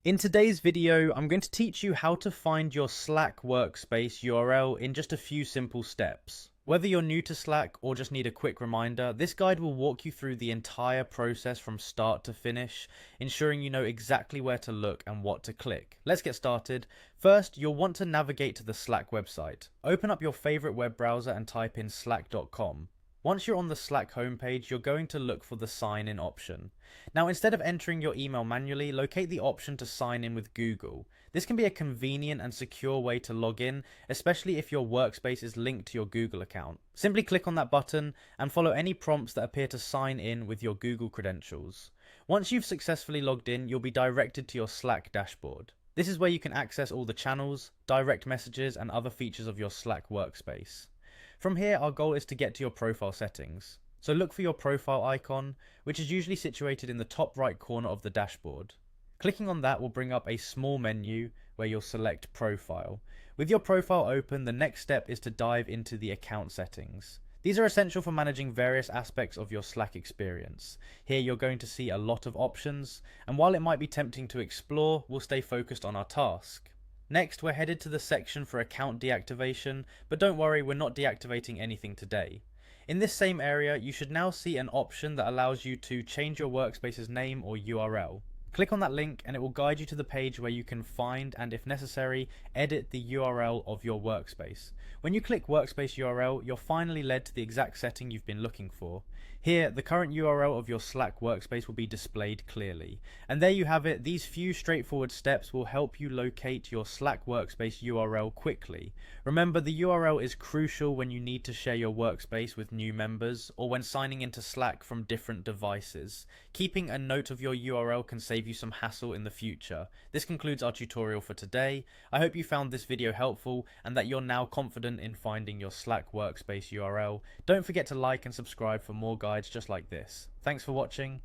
In today's video, I'm going to teach you how to find your Slack workspace URL in just a few simple steps. Whether you're new to Slack or just need a quick reminder, this guide will walk you through the entire process from start to finish, ensuring you know exactly where to look and what to click. Let's get started. First, you'll want to navigate to the Slack website. Open up your favorite web browser and type in slack.com. Once you're on the Slack homepage, you're going to look for the sign in option. Now, instead of entering your email manually, locate the option to sign in with Google. This can be a convenient and secure way to log in, especially if your workspace is linked to your Google account. Simply click on that button and follow any prompts that appear to sign in with your Google credentials. Once you've successfully logged in, you'll be directed to your Slack dashboard. This is where you can access all the channels, direct messages, and other features of your Slack workspace. From here, our goal is to get to your profile settings. So look for your profile icon, which is usually situated in the top right corner of the dashboard. Clicking on that will bring up a small menu where you'll select Profile. With your profile open, the next step is to dive into the account settings. These are essential for managing various aspects of your Slack experience. Here you're going to see a lot of options, and while it might be tempting to explore, we'll stay focused on our task. Next, we're headed to the section for account deactivation, but don't worry, we're not deactivating anything today. In this same area, you should now see an option that allows you to change your workspace's name or URL. Click on that link and it will guide you to the page where you can find and, if necessary, edit the URL of your workspace. When you click Workspace URL, you're finally led to the exact setting you've been looking for. Here, the current URL of your Slack workspace will be displayed clearly. And there you have it. These few straightforward steps will help you locate your Slack workspace URL quickly. Remember, the URL is crucial when you need to share your workspace with new members or when signing into Slack from different devices. Keeping a note of your URL can save you some hassle in the future. This concludes our tutorial for today. I hope you found this video helpful and that you're now confident in finding your Slack workspace URL. Don't forget to like and subscribe for more guides just like this. Thanks for watching.